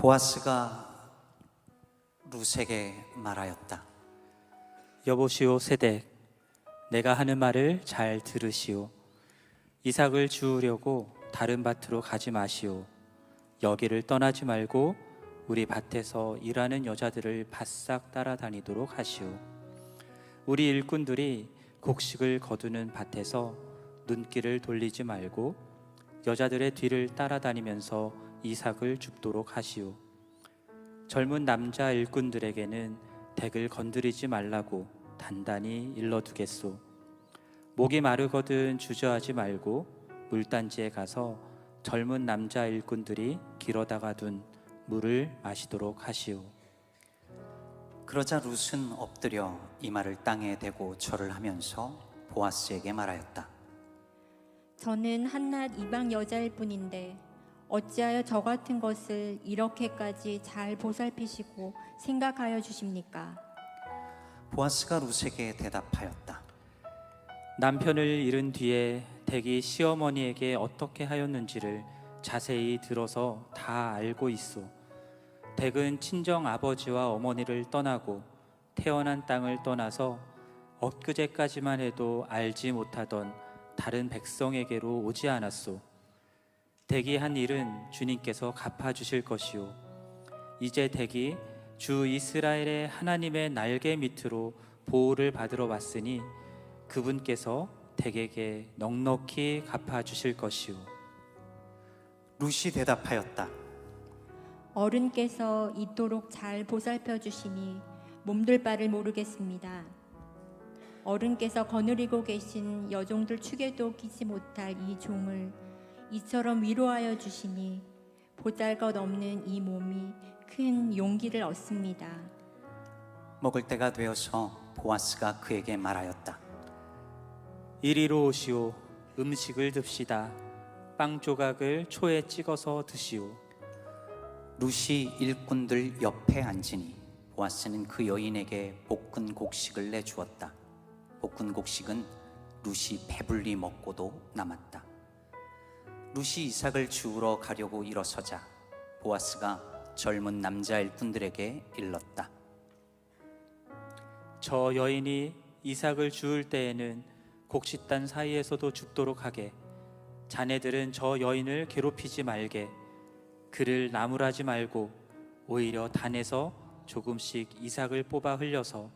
보아스가 룻에게 말하였다. 여보시오 세덱, 내가 하는 말을 잘 들으시오. 이삭을 주우려고 다른 밭으로 가지 마시오. 여기를 떠나지 말고 우리 밭에서 일하는 여자들을 바싹 따라다니도록 하시오. 우리 일꾼들이 곡식을 거두는 밭에서 눈길을 돌리지 말고 여자들의 뒤를 따라다니면서 이삭을 줍도록 하시오. 젊은 남자 일꾼들에게는 덱을 건드리지 말라고 단단히 일러두겠소. 목이 마르거든 주저하지 말고 물단지에 가서 젊은 남자 일꾼들이 길어다가 둔 물을 마시도록 하시오. 그러자 룻은 엎드려 이마를 땅에 대고 절을 하면서 보아스에게 말하였다. 저는 한낱 이방 여자일 뿐인데 어찌하여 저 같은 것을 이렇게까지 잘 보살피시고 생각하여 주십니까? 보아스가 룻에게 대답하였다. 남편을 잃은 뒤에 덱이 시어머니에게 어떻게 하였는지를 자세히 들어서 다 알고 있소. 덱은 친정 아버지와 어머니를 떠나고 태어난 땅을 떠나서 엊그제까지만 해도 알지 못하던 다른 백성에게로 오지 않았소. 덱이 한 일은 주님께서 갚아주실 것이오. 이제 덱이 주 이스라엘의 하나님의 날개 밑으로 보호를 받으러 왔으니 그분께서 덱에게 넉넉히 갚아주실 것이오. 룻이 대답하였다. 어른께서 이토록 잘 보살펴 주시니 몸둘 바를 모르겠습니다. 어른께서 거느리고 계신 여종들 축에도 끼지 못할 이 종을 이처럼 위로하여 주시니 보잘것없는 이 몸이 큰 용기를 얻습니다. 먹을 때가 되어서 보아스가 그에게 말하였다. 이리로 오시오. 음식을 듭시다. 빵 조각을 초에 찍어서 드시오. 룻이 일꾼들 옆에 앉으니 보아스는 그 여인에게 볶은 곡식을 내주었다. 볶은 곡식은 룻이 배불리 먹고도 남았다. 룻이 이삭을 주우러 가려고 일어서자 보아스가 젊은 남자 일꾼들에게 일렀다. 저 여인이 이삭을 주울 때에는 곡식단 사이에서도 줍도록 하게. 자네들은 저 여인을 괴롭히지 말게. 그를 나무라지 말고 오히려 단에서 조금씩 이삭을 뽑아 흘려서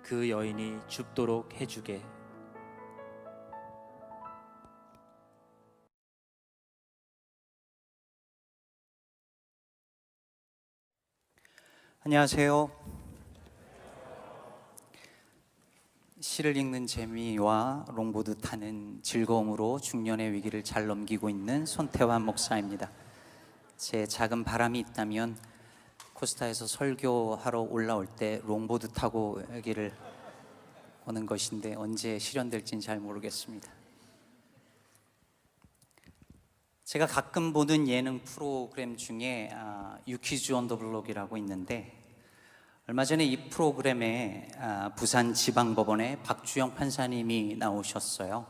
그 여인이 줍도록 해주게. 안녕하세요. 시를 읽는 재미와 롱보드 타는 즐거움으로 중년의 위기를 잘 넘기고 있는 손태환 목사입니다. 제 작은 바람이 있다면 코스타에서 설교하러 올라올 때 롱보드 타고 여기를 오는 것인데 언제 실현될지는 잘 모르겠습니다. 제가 가끔 보는 예능 프로그램 중에 유퀴즈 온 더 블록이라고 있는데 얼마 전에 이 프로그램에 부산지방법원의 박주영 판사님이 나오셨어요.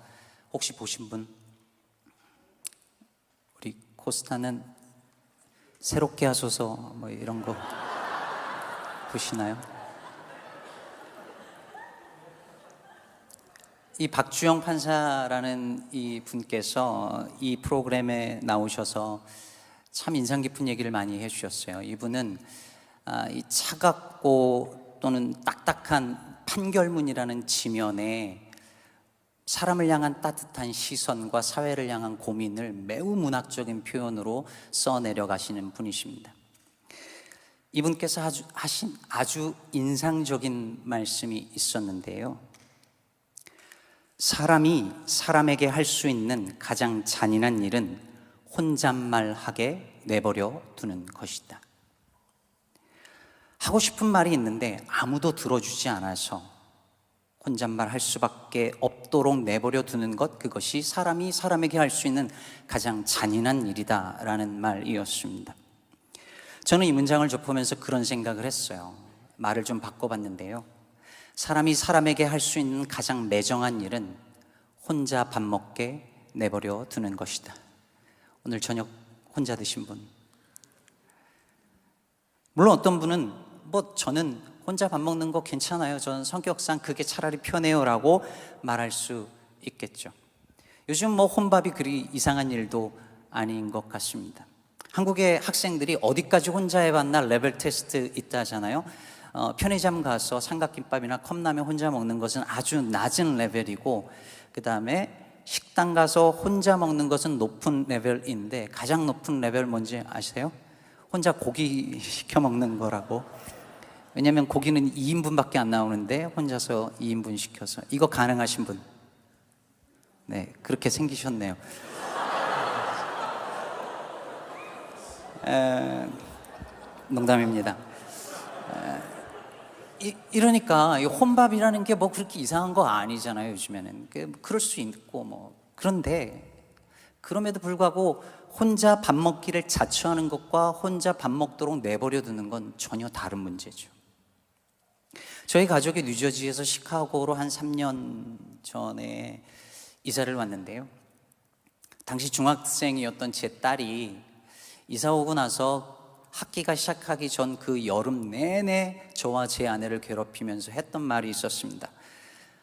혹시 보신 분? 우리 코스타는 새롭게 하소서 뭐 이런 거 보시나요? 이 박주영 판사라는 이 분께서 이 프로그램에 나오셔서 참 인상 깊은 얘기를 많이 해주셨어요. 이분은 이 차갑고 또는 딱딱한 판결문이라는 지면에 사람을 향한 따뜻한 시선과 사회를 향한 고민을 매우 문학적인 표현으로 써내려 가시는 분이십니다. 이분께서 하신 아주 인상적인 말씀이 있었는데요. 사람이 사람에게 할 수 있는 가장 잔인한 일은 혼잣말하게 내버려 두는 것이다. 하고 싶은 말이 있는데 아무도 들어주지 않아서 혼잣말 할 수밖에 없도록 내버려 두는 것, 그것이 사람이 사람에게 할 수 있는 가장 잔인한 일이다라는 말이었습니다. 저는 이 문장을 접하면서 그런 생각을 했어요. 말을 좀 바꿔봤는데요. 사람이 사람에게 할 수 있는 가장 매정한 일은 혼자 밥 먹게 내버려 두는 것이다. 오늘 저녁 혼자 드신 분? 물론 어떤 분은 저는 혼자 밥 먹는 거 괜찮아요, 저는 성격상 그게 차라리 편해요 라고 말할 수 있겠죠. 요즘 혼밥이 그리 이상한 일도 아닌 것 같습니다. 한국의 학생들이 어디까지 혼자 해봤나 레벨 테스트 있다 하잖아요. 편의점 가서 삼각김밥이나 컵라면 혼자 먹는 것은 아주 낮은 레벨이고, 그 다음에 식당 가서 혼자 먹는 것은 높은 레벨인데, 가장 높은 레벨 뭔지 아세요? 혼자 고기 시켜 먹는 거라고. 왜냐면 고기는 2인분밖에 안 나오는데 혼자서 2인분 시켜서. 이거 가능하신 분? 네, 그렇게 생기셨네요. 농담입니다. 이러니까 이 혼밥이라는 게 그렇게 이상한 거 아니잖아요, 요즘에는. 그럴 수 있고 그런데 그럼에도 불구하고 혼자 밥 먹기를 자처하는 것과 혼자 밥 먹도록 내버려 두는 건 전혀 다른 문제죠. 저희 가족이 뉴저지에서 시카고로 한 3년 전에 이사를 왔는데요. 당시 중학생이었던 제 딸이 이사 오고 나서 학기가 시작하기 전 그 여름 내내 저와 제 아내를 괴롭히면서 했던 말이 있었습니다.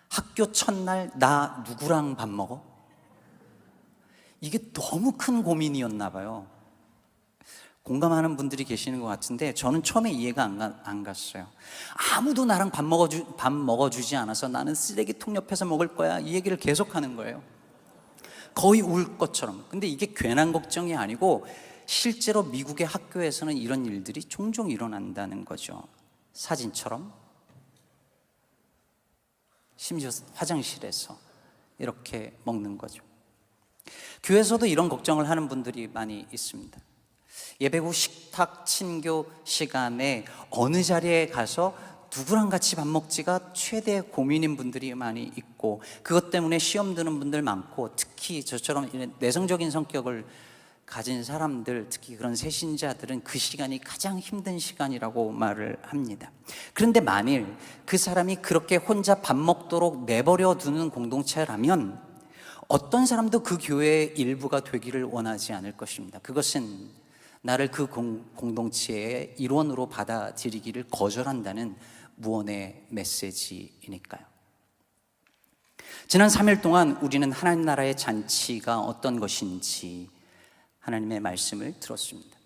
학교 첫날 나 누구랑 밥 먹어? 이게 너무 큰 고민이었나 봐요. 공감하는 분들이 계시는 것 같은데 저는 처음에 이해가 안 갔어요. 아무도 나랑 밥 먹어주지 않아서 나는 쓰레기통 옆에서 먹을 거야, 이 얘기를 계속하는 거예요. 거의 울 것처럼. 근데 이게 괜한 걱정이 아니고 실제로 미국의 학교에서는 이런 일들이 종종 일어난다는 거죠. 사진처럼, 심지어 화장실에서 이렇게 먹는 거죠. 교회에서도 이런 걱정을 하는 분들이 많이 있습니다. 예배 후 식탁 친교 시간에 어느 자리에 가서 누구랑 같이 밥 먹지가 최대 고민인 분들이 많이 있고, 그것 때문에 시험 드는 분들 많고, 특히 저처럼 내성적인 성격을 가진 사람들, 특히 그런 새신자들은 그 시간이 가장 힘든 시간이라고 말을 합니다. 그런데 만일 그 사람이 그렇게 혼자 밥 먹도록 내버려 두는 공동체라면 어떤 사람도 그 교회의 일부가 되기를 원하지 않을 것입니다. 그것은 나를 그 공동체의 일원으로 받아들이기를 거절한다는 무언의 메시지이니까요. 지난 3일 동안 우리는 하나님 나라의 잔치가 어떤 것인지 하나님의 말씀을 들었습니다.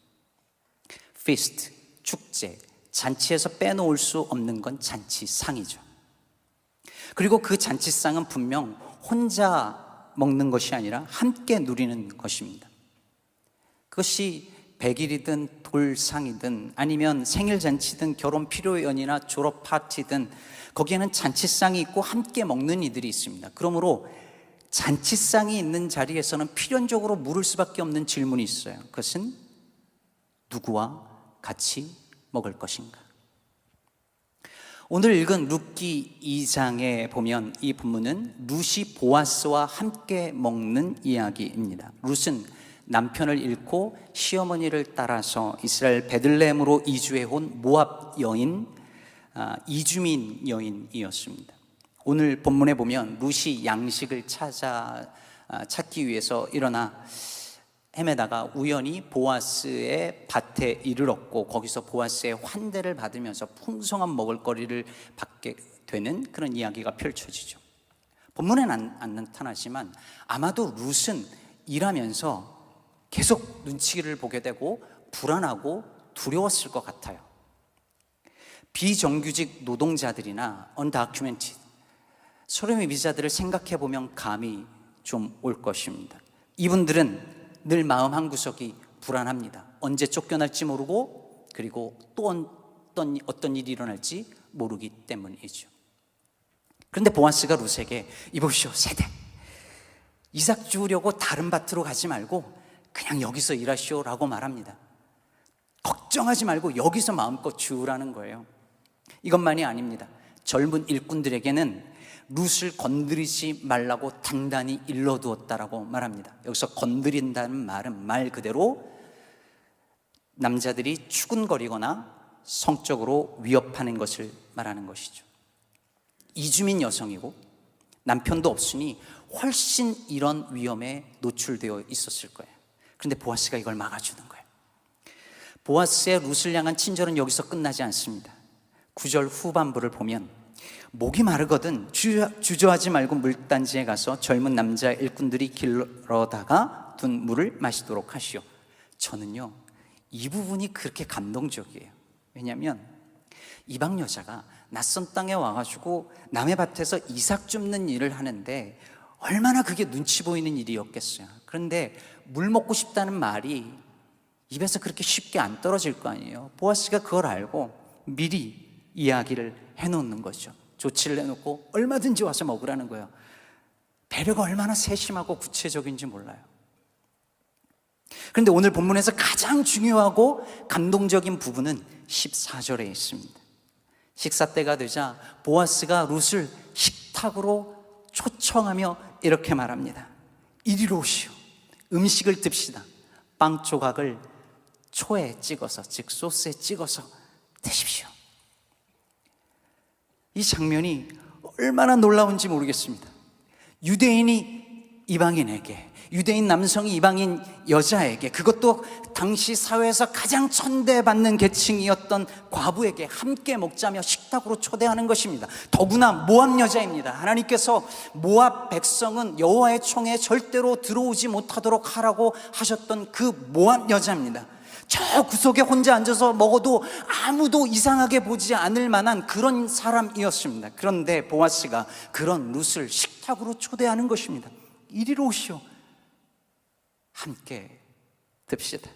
feast, 축제, 잔치에서 빼놓을 수 없는 건 잔치상이죠. 그리고 그 잔치상은 분명 혼자 먹는 것이 아니라 함께 누리는 것입니다. 그것이 100일이든 돌상이든 아니면 생일잔치든 결혼 피로연이나 졸업 파티든 거기에는 잔치상이 있고 함께 먹는 이들이 있습니다. 그러므로 잔치상이 있는 자리에서는 필연적으로 물을 수밖에 없는 질문이 있어요. 그것은 누구와 같이 먹을 것인가? 오늘 읽은 룻기 2장에 보면 이 본문은 룻이 보아스와 함께 먹는 이야기입니다. 룻은 남편을 잃고 시어머니를 따라서 이스라엘 베들레헴으로 이주해 온 모압 여인, 이주민 여인이었습니다. 오늘 본문에 보면 룻이 양식을 찾기 위해서 일어나 헤매다가 우연히 보아스의 밭에 이르렀고 거기서 보아스의 환대를 받으면서 풍성한 먹을거리를 받게 되는 그런 이야기가 펼쳐지죠. 본문에는 안 나타나지만 아마도 룻은 일하면서 계속 눈치를 보게 되고 불안하고 두려웠을 것 같아요. 비정규직 노동자들이나 언다큐멘티드 소름의 미자들을 생각해 보면 감이 좀 올 것입니다. 이분들은 늘 마음 한구석이 불안합니다. 언제 쫓겨날지 모르고 그리고 또 어떤 일이 일어날지 모르기 때문이죠. 그런데 보아스가 룻에게 이보시오 세대, 이삭 주우려고 다른 밭으로 가지 말고 그냥 여기서 일하시오 라고 말합니다. 걱정하지 말고 여기서 마음껏 주우라는 거예요. 이것만이 아닙니다. 젊은 일꾼들에게는 룻을 건드리지 말라고 단단히 일러두었다라고 말합니다. 여기서 건드린다는 말은 말 그대로 남자들이 추근거리거나 성적으로 위협하는 것을 말하는 것이죠. 이주민 여성이고 남편도 없으니 훨씬 이런 위험에 노출되어 있었을 거예요. 그런데 보아스가 이걸 막아주는 거예요. 보아스의 룻을 향한 친절은 여기서 끝나지 않습니다. 9절 후반부를 보면 목이 마르거든 주저하지 말고 물단지에 가서 젊은 남자 일꾼들이 길러다가 둔 물을 마시도록 하시오. 저는요, 이 부분이 그렇게 감동적이에요. 왜냐하면 이방 여자가 낯선 땅에 와가지고 남의 밭에서 이삭 줍는 일을 하는데 얼마나 그게 눈치 보이는 일이었겠어요. 그런데 물 먹고 싶다는 말이 입에서 그렇게 쉽게 안 떨어질 거 아니에요. 보아스가 그걸 알고 미리 이야기를 해놓는 거죠. 조치를 해놓고 얼마든지 와서 먹으라는 거예요. 배려가 얼마나 세심하고 구체적인지 몰라요. 그런데 오늘 본문에서 가장 중요하고 감동적인 부분은 14절에 있습니다. 식사 때가 되자 보아스가 룻을 식탁으로 초청하며 이렇게 말합니다. 이리로 오시오. 음식을 듭시다. 빵 조각을 초에 찍어서, 즉 소스에 찍어서 드십시오. 이 장면이 얼마나 놀라운지 모르겠습니다. 유대인이 이방인에게, 유대인 남성이 이방인 여자에게, 그것도 당시 사회에서 가장 천대받는 계층이었던 과부에게 함께 먹자며 식탁으로 초대하는 것입니다. 더구나 모압 여자입니다. 하나님께서 모압 백성은 여호와의 총에 절대로 들어오지 못하도록 하라고 하셨던 그 모압 여자입니다. 저 구석에 혼자 앉아서 먹어도 아무도 이상하게 보지 않을 만한 그런 사람이었습니다. 그런데 보아스가 그런 룻을 식탁으로 초대하는 것입니다. 이리로 오시오. 함께 듭시다.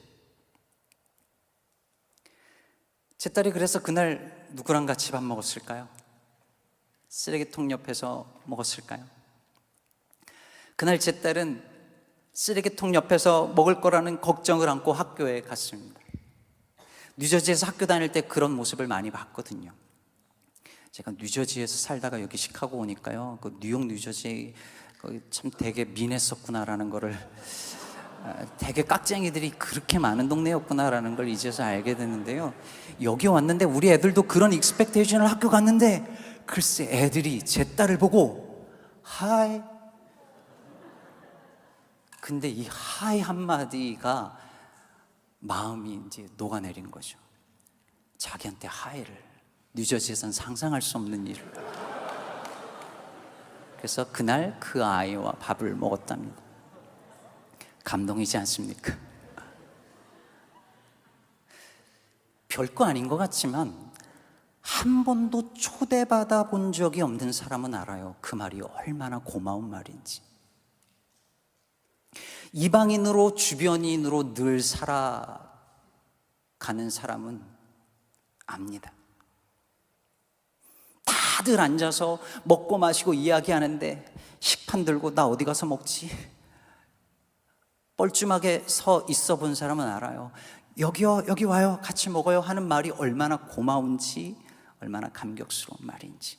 제 딸이 그래서 그날 누구랑 같이 밥 먹었을까요? 쓰레기통 옆에서 먹었을까요? 그날 제 딸은 쓰레기통 옆에서 먹을 거라는 걱정을 안고 학교에 갔습니다. 뉴저지에서 학교 다닐 때 그런 모습을 많이 봤거든요. 제가 뉴저지에서 살다가 여기 시카고 오니까요, 그 뉴욕 뉴저지 참 되게 민했었구나라는 거를, 되게 깍쟁이들이 그렇게 많은 동네였구나라는 걸 이제서 알게 되는데요. 여기 왔는데 우리 애들도 그런 익스펙테이션을 학교 갔는데 글쎄 애들이 제 딸을 보고 하이, 근데 이 하이 한마디가 마음이 이제 녹아내린 거죠. 자기한테 하이를, 뉴저지에서는 상상할 수 없는 일을. 그래서 그날 그 아이와 밥을 먹었답니다. 감동이지 않습니까? 별거 아닌 것 같지만 한 번도 초대받아 본 적이 없는 사람은 알아요. 그 말이 얼마나 고마운 말인지. 이방인으로 주변인으로 늘 살아가는 사람은 압니다. 다들 앉아서 먹고 마시고 이야기하는데 식판 들고 나 어디 가서 먹지? 뻘쭘하게 서 있어 본 사람은 알아요. 여기요, 여기 와요, 같이 먹어요 하는 말이 얼마나 고마운지, 얼마나 감격스러운 말인지.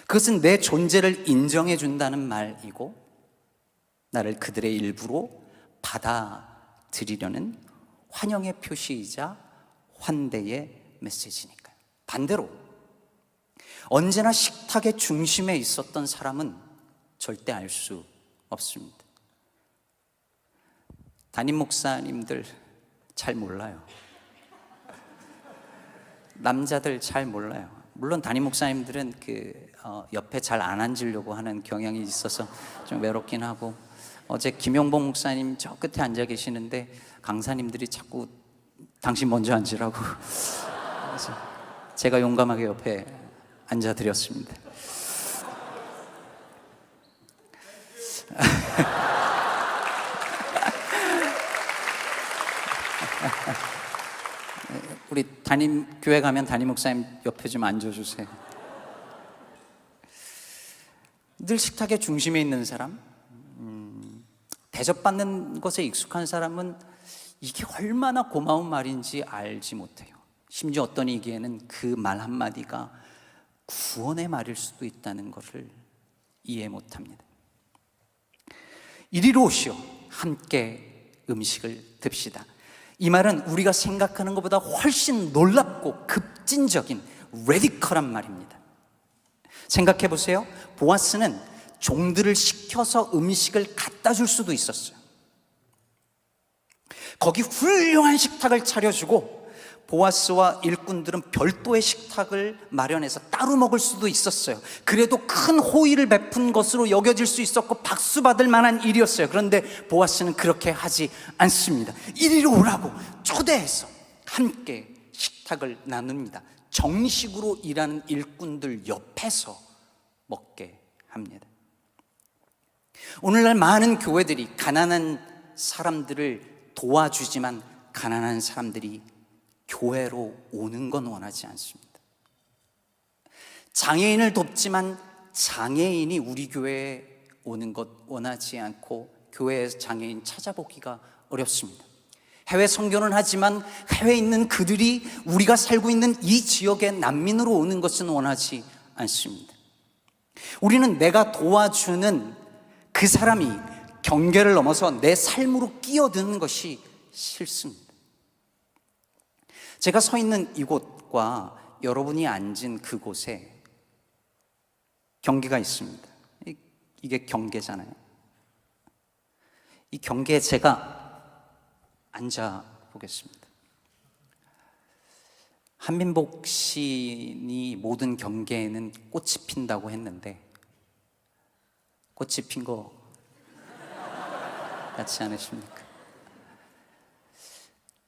그것은 내 존재를 인정해 준다는 말이고 나를 그들의 일부로 받아들이려는 환영의 표시이자 환대의 메시지니까요. 반대로 언제나 식탁의 중심에 있었던 사람은 절대 알 수 없습니다. 담임 목사님들 잘 몰라요. 남자들 잘 몰라요. 물론 담임 목사님들은 옆에 잘 안 앉으려고 하는 경향이 있어서 좀 외롭긴 하고, 어제 김용복 목사님 저 끝에 앉아 계시는데 강사님들이 자꾸 당신 먼저 앉으라고 그래서 제가 용감하게 옆에 앉아드렸습니다. 우리 교회 가면 담임 목사님 옆에 좀 앉아주세요. 늘 식탁의 중심에 있는 사람, 대접받는 것에 익숙한 사람은 이게 얼마나 고마운 말인지 알지 못해요. 심지어 어떤 이기에는 그 말 한마디가 구원의 말일 수도 있다는 것을 이해 못합니다. 이리로 오시오. 함께 음식을 듭시다. 이 말은 우리가 생각하는 것보다 훨씬 놀랍고 급진적인 레디컬한 말입니다. 생각해 보세요. 보아스는 종들을 시켜서 음식을 갖다 줄 수도 있었어요. 거기 훌륭한 식탁을 차려주고 보아스와 일꾼들은 별도의 식탁을 마련해서 따로 먹을 수도 있었어요. 그래도 큰 호의를 베푼 것으로 여겨질 수 있었고 박수 받을 만한 일이었어요. 그런데 보아스는 그렇게 하지 않습니다. 이리로 오라고 초대해서 함께 식탁을 나눕니다. 정식으로 일하는 일꾼들 옆에서 먹게 합니다. 오늘날 많은 교회들이 가난한 사람들을 도와주지만 가난한 사람들이 교회로 오는 건 원하지 않습니다. 장애인을 돕지만 장애인이 우리 교회에 오는 것 원하지 않고 교회에서 장애인 찾아보기가 어렵습니다. 해외 선교는 하지만 해외에 있는 그들이 우리가 살고 있는 이 지역에 난민으로 오는 것은 원하지 않습니다. 우리는 내가 도와주는 그 사람이 경계를 넘어서 내 삶으로 끼어드는 것이 싫습니다. 제가 서 있는 이곳과 여러분이 앉은 그곳에 경계가 있습니다. 이게 경계잖아요. 이 경계에 제가 앉아 보겠습니다. 한민복 시인이 모든 경계에는 꽃이 핀다고 했는데 꽃이 핀 거 같지 않으십니까?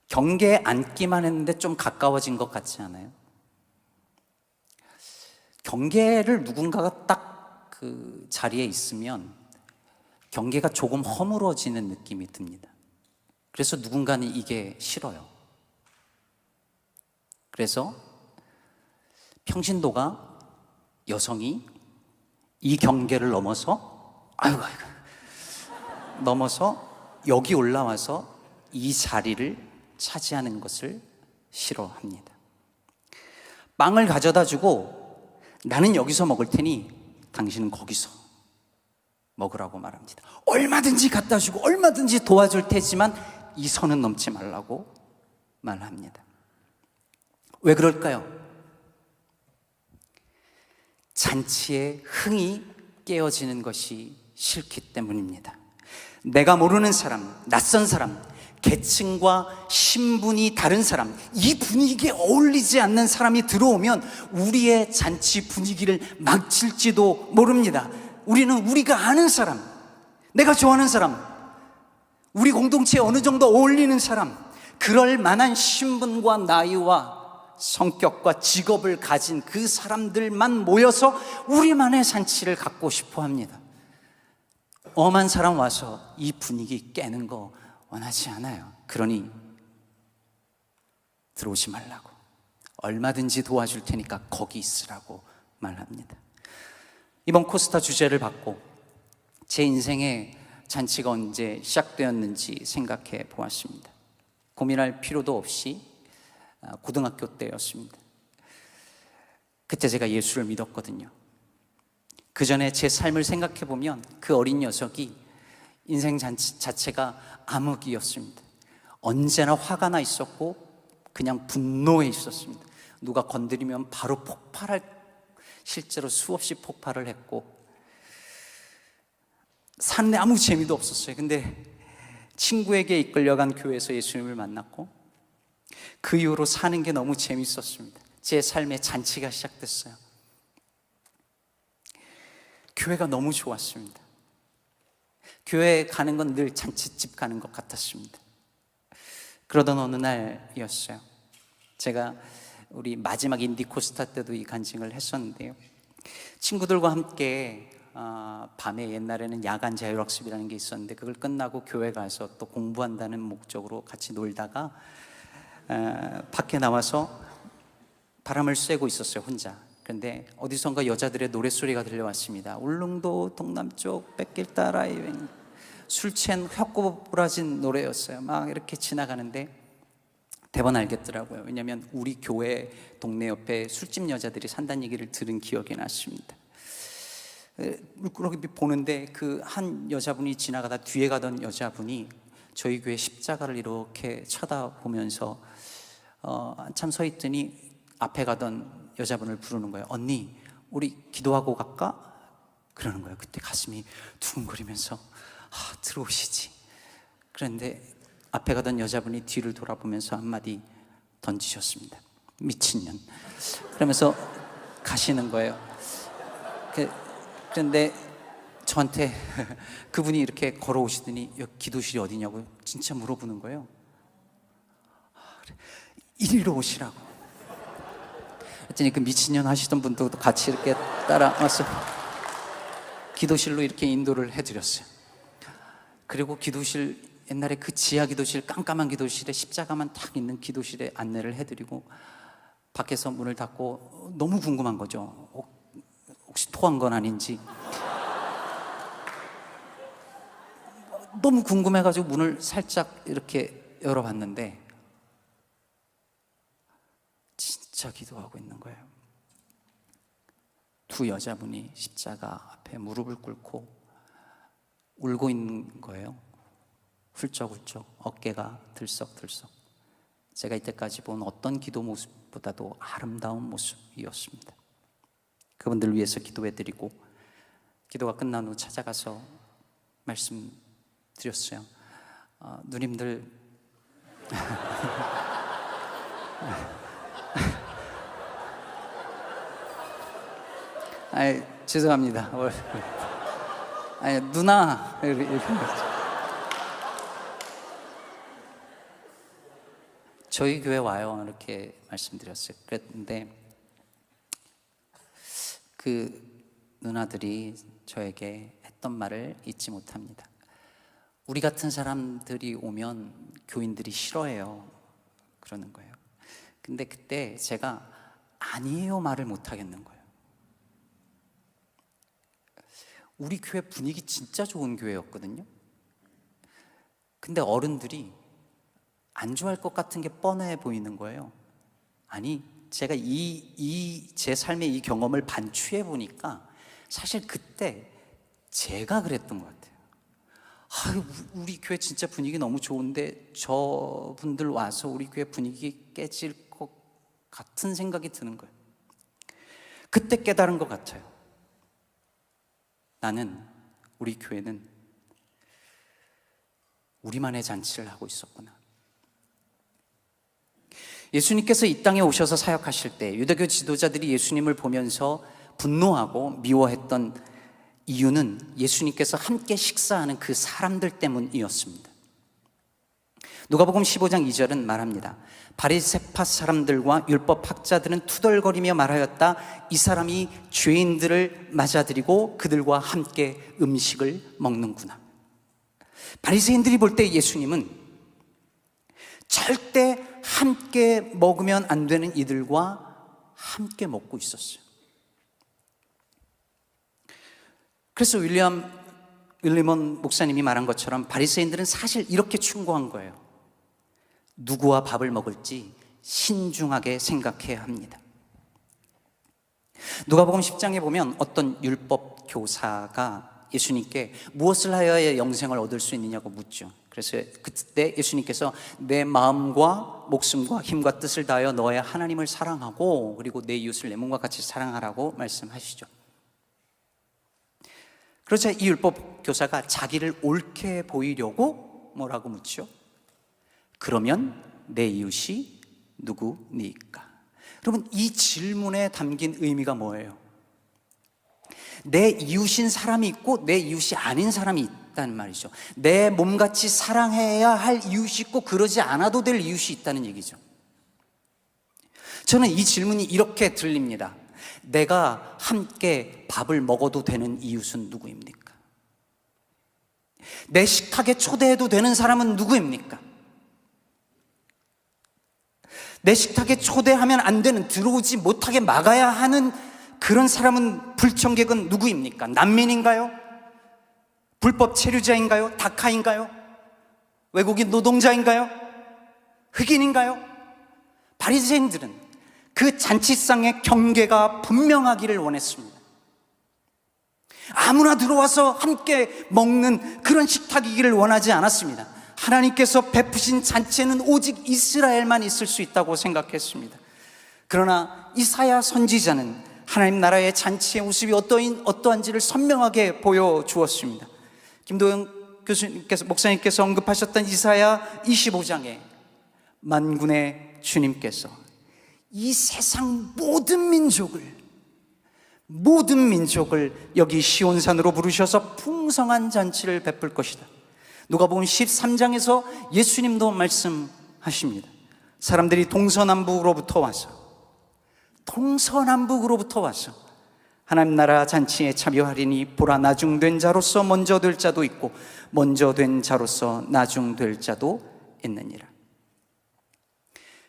경계에 앉기만 했는데 좀 가까워진 것 같지 않아요? 경계를 누군가가 딱 그 자리에 있으면 경계가 조금 허물어지는 느낌이 듭니다. 그래서 누군가는 이게 싫어요. 그래서 평신도가 여성이 이 경계를 넘어서 넘어서 여기 올라와서 이 자리를 차지하는 것을 싫어합니다. 빵을 가져다 주고 나는 여기서 먹을 테니 당신은 거기서 먹으라고 말합니다. 얼마든지 갖다 주고 얼마든지 도와줄 테지만 이 선은 넘지 말라고 말합니다. 왜 그럴까요? 잔치의 흥이 깨어지는 것이 싫기 때문입니다. 내가 모르는 사람, 낯선 사람, 계층과 신분이 다른 사람, 이 분위기에 어울리지 않는 사람이 들어오면 우리의 잔치 분위기를 망칠지도 모릅니다. 우리는 우리가 아는 사람, 내가 좋아하는 사람, 우리 공동체에 어느 정도 어울리는 사람, 그럴 만한 신분과 나이와 성격과 직업을 가진 그 사람들만 모여서 우리만의 잔치를 갖고 싶어 합니다. 엄한 사람 와서 이 분위기 깨는 거 원하지 않아요. 그러니 들어오지 말라고, 얼마든지 도와줄 테니까 거기 있으라고 말합니다. 이번 코스타 주제를 받고 제 인생의 잔치가 언제 시작되었는지 생각해 보았습니다. 고민할 필요도 없이 고등학교 때였습니다. 그때 제가 예수를 믿었거든요. 그 전에 제 삶을 생각해 보면 그 어린 녀석이 인생 잔치 자체가 암흑이었습니다. 언제나 화가 나 있었고 그냥 분노해 있었습니다. 누가 건드리면 바로 폭발할, 실제로 수없이 폭발을 했고 사는데 아무 재미도 없었어요. 근데 친구에게 이끌려간 교회에서 예수님을 만났고 그 이후로 사는 게 너무 재밌었습니다. 제 삶의 잔치가 시작됐어요. 교회가 너무 좋았습니다. 교회에 가는 건 늘 잔치집 가는 것 같았습니다. 그러던 어느 날이었어요. 제가 우리 마지막 인디코스타 때도 이 간증을 했었는데요. 친구들과 함께 밤에 옛날에는 야간 자율학습이라는 게 있었는데 그걸 끝나고 교회 가서 또 공부한다는 목적으로 같이 놀다가 밖에 나와서 바람을 쐬고 있었어요, 혼자. 그런데 어디선가 여자들의 노랫소리가 들려왔습니다. 울릉도 동남쪽 뺏길 따라 술 취한 혀꼬부라진 노래였어요. 막 이렇게 지나가는데 대번 알겠더라고요. 왜냐하면 우리 교회 동네 옆에 술집 여자들이 산다는 얘기를 들은 기억이 났습니다. 그렇게 보는데 그 한 여자분이 지나가다 뒤에 가던 여자분이 저희 교회 십자가를 이렇게 쳐다보면서 한참 서 있더니 앞에 가던 여자분을 부르는 거예요. 언니, 우리 기도하고 갈까? 그러는 거예요. 그때 가슴이 두근거리면서 들어오시지. 그런데 앞에 가던 여자분이 뒤를 돌아보면서 한마디 던지셨습니다. 미친년. 그러면서 가시는 거예요. 그런데 저한테 그분이 이렇게 걸어오시더니 여기 기도실이 어디냐고 진짜 물어보는 거예요. 그래, 이리로 오시라고. 그랬더니 그 미친년 하시던 분도 같이 이렇게 따라와서 기도실로 이렇게 인도를 해드렸어요. 그리고 기도실, 옛날에 그 지하 기도실, 깜깜한 기도실에 십자가만 탁 있는 기도실에 안내를 해드리고 밖에서 문을 닫고 너무 궁금한 거죠. 혹시 토한 건 아닌지. 너무 궁금해가지고 문을 살짝 이렇게 열어봤는데 진짜 기도하고 있는 거예요. 두 여자분이 십자가 앞에 무릎을 꿇고 울고 있는 거예요. 훌쩍훌쩍 어깨가 들썩들썩. 제가 이때까지 본 어떤 기도 모습보다도 아름다운 모습이었습니다. 그분들 위해서 기도해드리고 기도가 끝난 후 찾아가서 말씀드렸어요. 누님들 아이, 죄송합니다. 아니, 누나 이렇게 저희 교회 와요 이렇게 말씀드렸어요. 그랬는데 그 누나들이 저에게 했던 말을 잊지 못합니다. 우리 같은 사람들이 오면 교인들이 싫어해요 그러는 거예요. 근데 그때 제가 아니에요 말을 못 하겠는 거예요. 우리 교회 분위기 진짜 좋은 교회였거든요. 근데 어른들이 안 좋아할 것 같은 게 뻔해 보이는 거예요. 아니, 제가 제 삶의 이 경험을 반추해 보니까 사실 그때 제가 그랬던 것 같아요. 우리 교회 진짜 분위기 너무 좋은데 저분들 와서 우리 교회 분위기 깨질 것 같은 생각이 드는 거예요. 그때 깨달은 것 같아요. 나는, 우리 교회는 우리만의 잔치를 하고 있었구나. 예수님께서 이 땅에 오셔서 사역하실 때 유대교 지도자들이 예수님을 보면서 분노하고 미워했던 이유는 예수님께서 함께 식사하는 그 사람들 때문이었습니다. 누가복음 15장 2절은 말합니다. 바리새파 사람들과 율법 학자들은 투덜거리며 말하였다. 이 사람이 죄인들을 맞아들이고 그들과 함께 음식을 먹는구나. 바리새인들이 볼 때 예수님은 절대 함께 먹으면 안 되는 이들과 함께 먹고 있었어요. 그래서 윌리엄 목사님이 말한 것처럼 바리새인들은 사실 이렇게 충고한 거예요. 누구와 밥을 먹을지 신중하게 생각해야 합니다. 누가복음 10장에 보면 어떤 율법 교사가 예수님께 무엇을 하여야 영생을 얻을 수 있느냐고 묻죠. 그래서 그때 예수님께서 내 마음과 목숨과 힘과 뜻을 다하여 너의 하나님을 사랑하고 그리고 내 이웃을 내 몸과 같이 사랑하라고 말씀하시죠. 그러자 이 율법 교사가 자기를 옳게 보이려고 뭐라고 묻죠? 그러면 내 이웃이 누구니까? 여러분, 이 질문에 담긴 의미가 뭐예요? 내 이웃인 사람이 있고 내 이웃이 아닌 사람이 있다는 말이죠. 내 몸같이 사랑해야 할 이웃이 있고 그러지 않아도 될 이웃이 있다는 얘기죠. 저는 이 질문이 이렇게 들립니다. 내가 함께 밥을 먹어도 되는 이웃은 누구입니까? 내 식탁에 초대해도 되는 사람은 누구입니까? 내 식탁에 초대하면 안 되는, 들어오지 못하게 막아야 하는 그런 사람은, 불청객은 누구입니까? 난민인가요? 불법 체류자인가요? 다카인가요? 외국인 노동자인가요? 흑인인가요? 바리새인들은 그 잔치상의 경계가 분명하기를 원했습니다. 아무나 들어와서 함께 먹는 그런 식탁이기를 원하지 않았습니다. 하나님께서 베푸신 잔치에는 오직 이스라엘만 있을 수 있다고 생각했습니다. 그러나 이사야 선지자는 하나님 나라의 잔치의 모습이 어떠한지를 선명하게 보여주었습니다. 김도영 목사님께서 언급하셨던 이사야 25장에 만군의 주님께서 이 세상 모든 민족을 여기 시온산으로 부르셔서 풍성한 잔치를 베풀 것이다. 누가복음 13장에서 예수님도 말씀하십니다. 사람들이 동서남북으로부터 와서 하나님 나라 잔치에 참여하리니 보라, 나중된 자로서 먼저 될 자도 있고 먼저 된 자로서 나중될 자도 있느니라.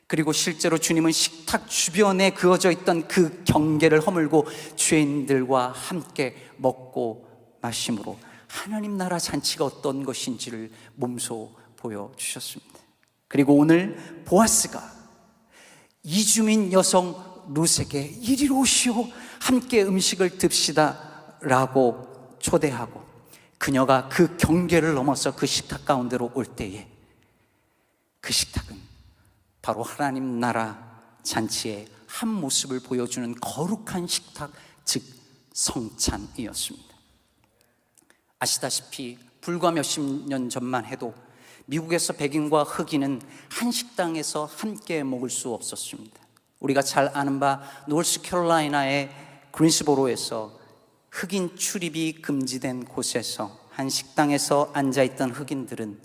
그리고 실제로 주님은 식탁 주변에 그어져 있던 그 경계를 허물고 죄인들과 함께 먹고 마심으로 하나님 나라 잔치가 어떤 것인지를 몸소 보여주셨습니다. 그리고 오늘 보아스가 이주민 여성 룻에게 이리로 오시오, 함께 음식을 듭시다 라고 초대하고 그녀가 그 경계를 넘어서 그 식탁 가운데로 올 때에 그 식탁은 바로 하나님 나라 잔치의 한 모습을 보여주는 거룩한 식탁, 즉 성찬이었습니다. 아시다시피 불과 몇십 년 전만 해도 미국에서 백인과 흑인은 한 식당에서 함께 먹을 수 없었습니다. 우리가 잘 아는 바 노스캐롤라이나의 그린스보로에서 흑인 출입이 금지된 곳에서 한 식당에서 앉아있던 흑인들은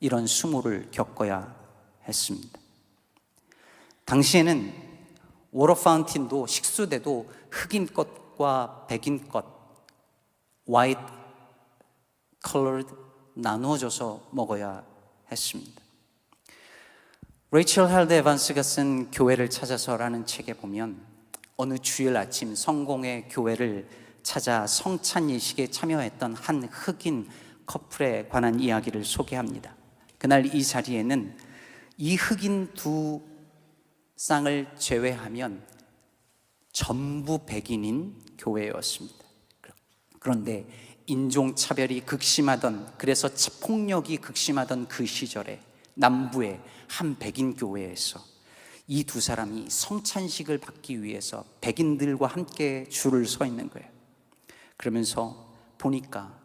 이런 수모를 겪어야 했습니다. 당시에는 워터 파운틴도 식수대도 흑인 것과 백인 것, 화이트 컬러드 나누어져서 먹어야 했습니다. 레이첼 할드 에반스가 쓴 교회를 찾아서라는 책에 보면 어느 주일 아침 성공의 교회를 찾아 성찬 예식에 참여했던 한 흑인 커플에 관한 이야기를 소개합니다. 그날 이 자리에는 이 흑인 두 쌍을 제외하면 전부 백인인 교회였습니다. 그런데 인종차별이 극심하던, 그래서 폭력이 극심하던 그 시절에 남부의 한 백인 교회에서 이 두 사람이 성찬식을 받기 위해서 백인들과 함께 줄을 서 있는 거예요. 그러면서 보니까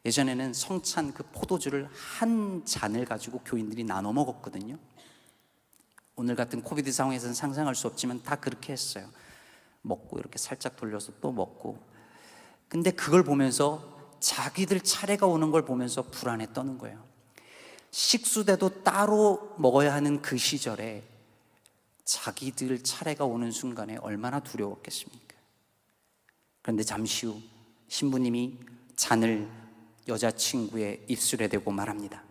예전에는 성찬 그 포도주를 한 잔을 가지고 교인들이 나눠 먹었거든요. 오늘 같은 코비드 상황에서는 상상할 수 없지만 다 그렇게 했어요. 먹고 이렇게 살짝 돌려서 또 먹고. 근데 그걸 보면서 자기들 차례가 오는 걸 보면서 불안에 떠는 거예요. 식수대도 따로 먹어야 하는 그 시절에 자기들 차례가 오는 순간에 얼마나 두려웠겠습니까? 그런데 잠시 후 신부님이 잔을 여자친구의 입술에 대고 말합니다.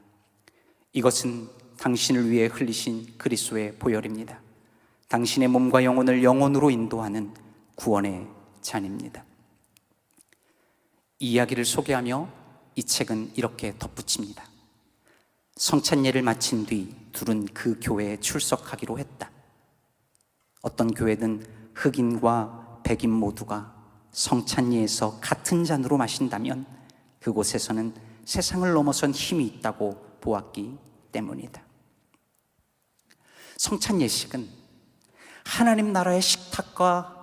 이것은 당신을 위해 흘리신 그리스도의 보혈입니다. 당신의 몸과 영혼을 영혼으로 인도하는 구원의 잔입니다. 이 이야기를 소개하며 이 책은 이렇게 덧붙입니다. 성찬예를 마친 뒤 둘은 그 교회에 출석하기로 했다. 어떤 교회든 흑인과 백인 모두가 성찬예에서 같은 잔으로 마신다면 그곳에서는 세상을 넘어선 힘이 있다고 보았기 때문이다. 성찬 예식은 하나님 나라의 식탁과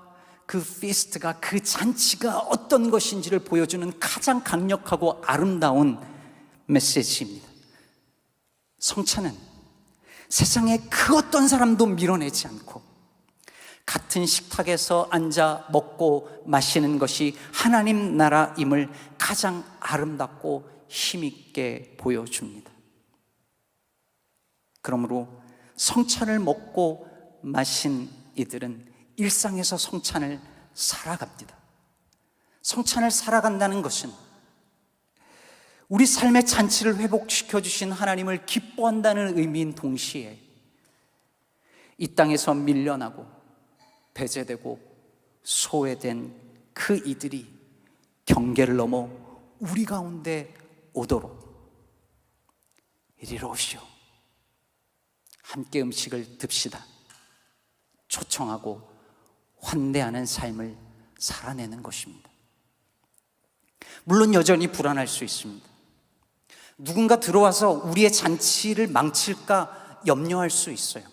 그 피스트가, 그 잔치가 어떤 것인지를 보여주는 가장 강력하고 아름다운 메시지입니다. 성찬은 세상의 그 어떤 사람도 밀어내지 않고 같은 식탁에서 앉아 먹고 마시는 것이 하나님 나라임을 가장 아름답고 힘있게 보여줍니다. 그러므로 성찬을 먹고 마신 이들은 일상에서 성찬을 살아갑니다. 성찬을 살아간다는 것은 우리 삶의 잔치를 회복시켜 주신 하나님을 기뻐한다는 의미인 동시에 이 땅에서 밀려나고 배제되고 소외된 그 이들이 경계를 넘어 우리 가운데 오도록 이리로 오시오, 함께 음식을 듭시다 초청하고 환대하는 삶을 살아내는 것입니다. 물론 여전히 불안할 수 있습니다. 누군가 들어와서 우리의 잔치를 망칠까 염려할 수 있어요.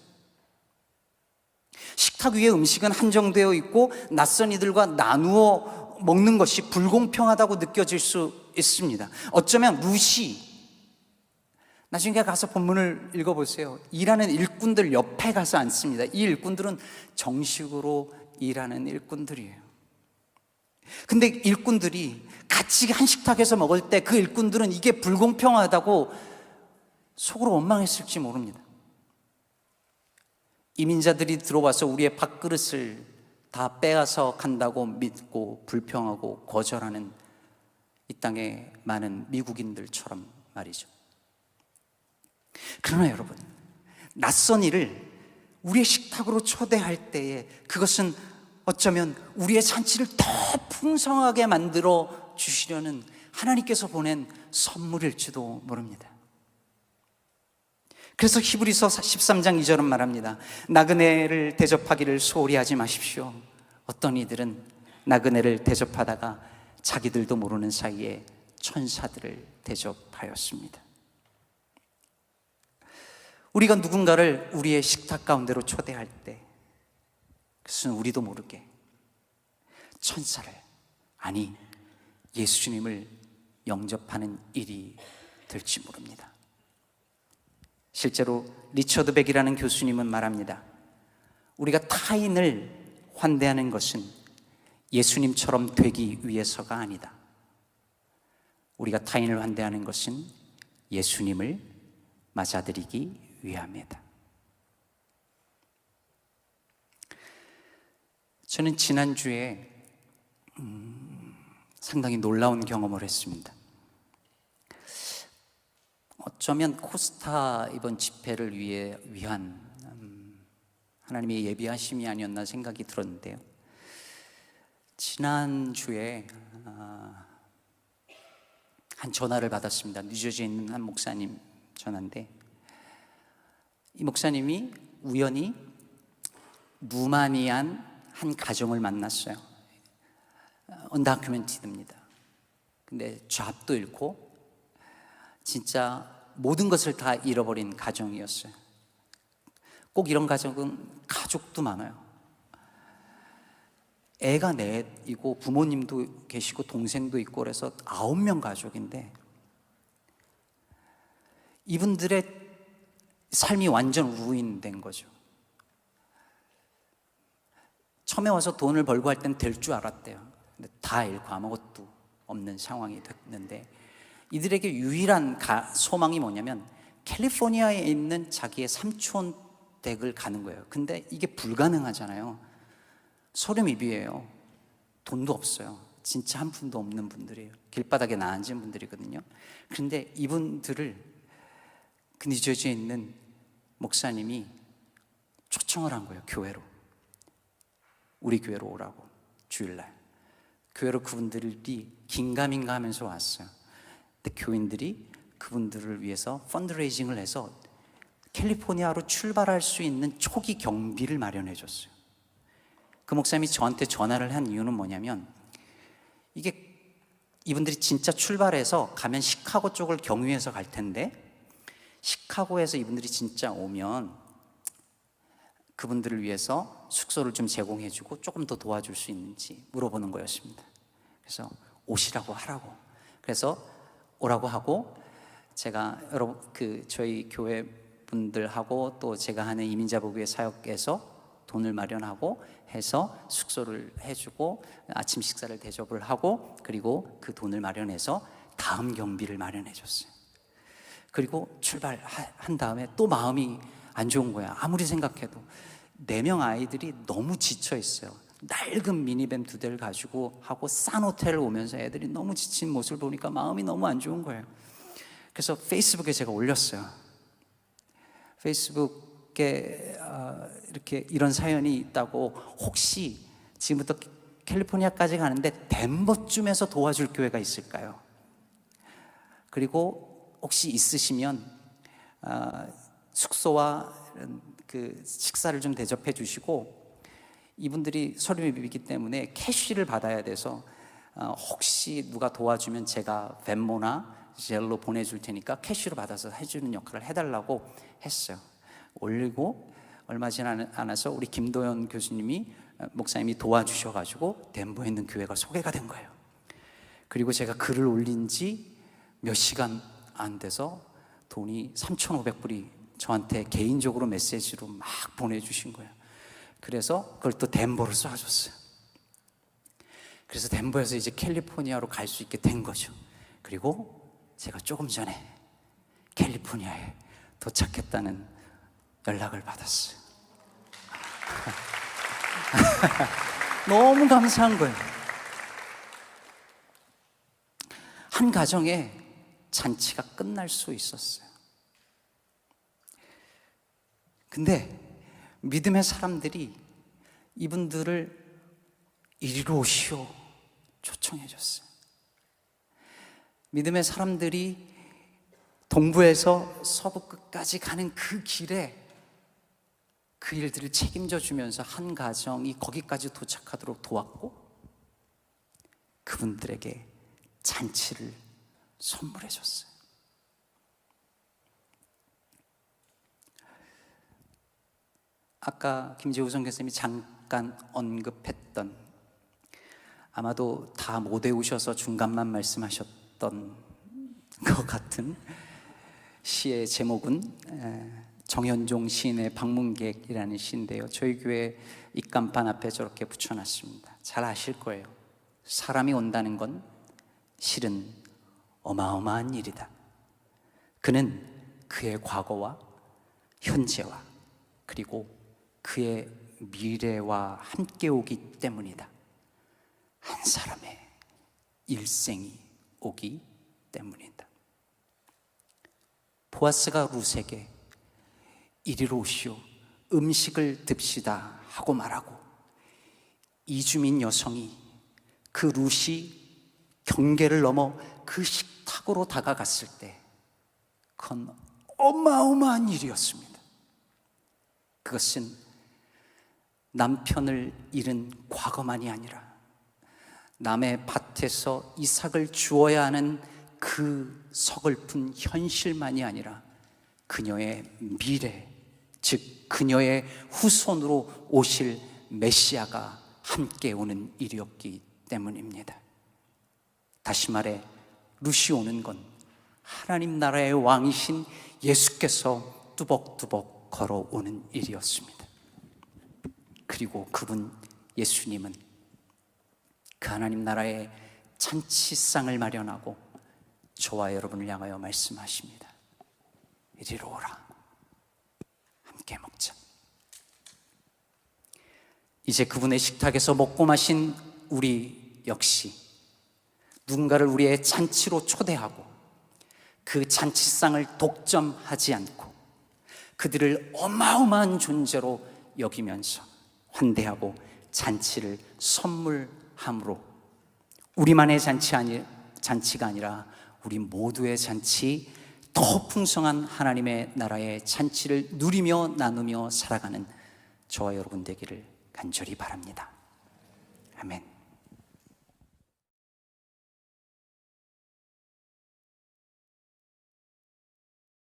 식탁 위에 음식은 한정되어 있고 낯선 이들과 나누어 먹는 것이 불공평하다고 느껴질 수 있습니다. 어쩌면 무시, 나중에 가서 본문을 읽어보세요. 일하는 일꾼들 옆에 가서 앉습니다. 이 일꾼들은 정식으로 일하는 일꾼들이에요. 근데 일꾼들이 같이 한 식탁에서 먹을 때 그 일꾼들은 이게 불공평하다고 속으로 원망했을지 모릅니다. 이민자들이 들어와서 우리의 밥그릇을 다 빼앗아 간다고 믿고 불평하고 거절하는 이 땅의 많은 미국인들처럼 말이죠. 그러나 여러분, 낯선 이를 우리의 식탁으로 초대할 때에 그것은 어쩌면 우리의 잔치를 더 풍성하게 만들어 주시려는 하나님께서 보낸 선물일지도 모릅니다. 그래서 히브리서 13장 2절은 말합니다. 나그네를 대접하기를 소홀히 하지 마십시오. 어떤 이들은 나그네를 대접하다가 자기들도 모르는 사이에 천사들을 대접하였습니다. 우리가 누군가를 우리의 식탁 가운데로 초대할 때 그것은 우리도 모르게 천사를, 아니 예수님을 영접하는 일이 될지 모릅니다. 실제로 리처드 백이라는 교수님은 말합니다. 우리가 타인을 환대하는 것은 예수님처럼 되기 위해서가 아니다. 우리가 타인을 환대하는 것은 예수님을 맞아들이기 위함이다. 저는 지난주에 상당히 놀라운 경험을 했습니다. 어쩌면 코스타 이번 집회를 위한 하나님의 예비하심이 아니었나 생각이 들었는데요. 지난주에 한 전화를 받았습니다. 뉴저지에 있는 한 목사님 전화인데, 이 목사님이 우연히 루마니안 한 가정을 만났어요. 언다큐멘티드입니다. 근데 잡도 잃고 진짜 모든 것을 다 잃어버린 가정이었어요. 꼭 이런 가정은 가족도 많아요. 애가 넷이고 부모님도 계시고 동생도 있고 그래서 9명 가족인데 이분들의 삶이 완전 ruin된 거죠. 처음에 와서 돈을 벌고 할 땐 될 줄 알았대요. 근데 다 잃고 아무것도 없는 상황이 됐는데, 이들에게 유일한 소망이 뭐냐면 캘리포니아에 있는 자기의 삼촌 댁을 가는 거예요. 근데 이게 불가능하잖아요. 소름이비예요. 돈도 없어요. 진짜 한 푼도 없는 분들이에요. 길바닥에 나앉은 분들이거든요. 그런데 이분들을 그 뉴저지에 있는 목사님이 초청을 한 거예요. 교회로. 우리 교회로 오라고. 주일날 교회로 그분들이 긴가민가 하면서 왔어요. 근데 교인들이 그분들을 위해서 펀드레이징을 해서 캘리포니아로 출발할 수 있는 초기 경비를 마련해 줬어요. 그 목사님이 저한테 전화를 한 이유는 뭐냐면, 이게 이분들이 진짜 출발해서 가면 시카고 쪽을 경유해서 갈 텐데, 시카고에서 이분들이 진짜 오면 그분들을 위해서 숙소를 좀 제공해주고 조금 더 도와줄 수 있는지 물어보는 거였습니다. 그래서 오시라고 하라고. 그래서 오라고 하고, 제가 저희 교회 분들하고 또 제가 하는 이민자복음의 사역에서 돈을 마련하고 해서 숙소를 해주고 아침 식사를 대접을 하고, 그리고 그 돈을 마련해서 다음 경비를 마련해 줬어요. 그리고 출발한 다음에 또 마음이 안 좋은 거야. 아무리 생각해도 4명 아이들이 너무 지쳐 있어요. 낡은 미니밴 2대를 가지고 하고 싼 호텔을 오면서 애들이 너무 지친 모습을 보니까 마음이 너무 안 좋은 거예요. 그래서 페이스북에 제가 올렸어요. 페이스북에 이렇게 이런 사연이 있다고, 혹시 지금부터 캘리포니아까지 가는데 덴버쯤에서 도와줄 교회가 있을까요? 그리고 혹시 있으시면 숙소와 그 식사를 좀 대접해 주시고, 이분들이 서류에 비비기 때문에 캐시를 받아야 돼서 혹시 누가 도와주면 제가 벤모나 젤로 보내줄 테니까 캐시로 받아서 해주는 역할을 해달라고 했어요. 올리고 얼마 지나지 않아서 우리 김도현 교수님이 목사님이 도와주셔가지고 덴버에 있는 교회가 소개가 된 거예요. 그리고 제가 글을 올린 지 몇 시간 안 돼서 돈이 3,500불이 저한테 개인적으로 메시지로 막 보내주신 거예요. 그래서 그걸 또 덴버로 쏴줬어요. 그래서 덴버에서 이제 캘리포니아로 갈 수 있게 된 거죠. 그리고 제가 조금 전에 캘리포니아에 도착했다는 연락을 받았어요. 너무 감사한 거예요. 한 가정에 잔치가 끝날 수 있었어요. 근데 믿음의 사람들이 이분들을 이리로 오시오 초청해 줬어요. 믿음의 사람들이 동부에서 서부 끝까지 가는 그 길에 그 일들을 책임져 주면서 한 가정이 거기까지 도착하도록 도왔고, 그분들에게 잔치를 선물해 줬어요. 아까 김재우 선교사님이 잠깐 언급했던, 아마도 다 못 외우셔서 중간만 말씀하셨던 것 같은 시의 제목은 정현종 시인의 방문객이라는 시인데요, 저희 교회 입간판 앞에 저렇게 붙여놨습니다. 잘 아실 거예요. 사람이 온다는 건 실은 어마어마한 일이다. 그는 그의 과거와 현재와 그리고 그의 미래와 함께 오기 때문이다. 한 사람의 일생이 오기 때문이다. 보아스가 룻에게 이리로 오시오, 음식을 듭시다 하고 말하고, 이주민 여성이 그 룻이 경계를 넘어 그 식탁으로 다가갔을 때 그건 어마어마한 일이었습니다. 그것은 남편을 잃은 과거만이 아니라 남의 밭에서 이삭을 주어야 하는 그 서글픈 현실만이 아니라 그녀의 미래, 즉 그녀의 후손으로 오실 메시아가 함께 오는 일이었기 때문입니다. 다시 말해 룻이 오는 건 하나님 나라의 왕이신 예수께서 뚜벅뚜벅 걸어오는 일이었습니다. 그리고 그분 예수님은 그 하나님 나라의 잔치상을 마련하고 저와 여러분을 향하여 말씀하십니다. 이리로 오라, 함께 먹자. 이제 그분의 식탁에서 먹고 마신 우리 역시 누군가를 우리의 잔치로 초대하고 그 잔치상을 독점하지 않고 그들을 어마어마한 존재로 여기면서 환대하고 잔치를 선물함으로 우리만의 잔치가 아니라 우리 모두의 잔치, 더 풍성한 하나님의 나라의 잔치를 누리며 나누며 살아가는 저와 여러분 되기를 간절히 바랍니다. 아멘.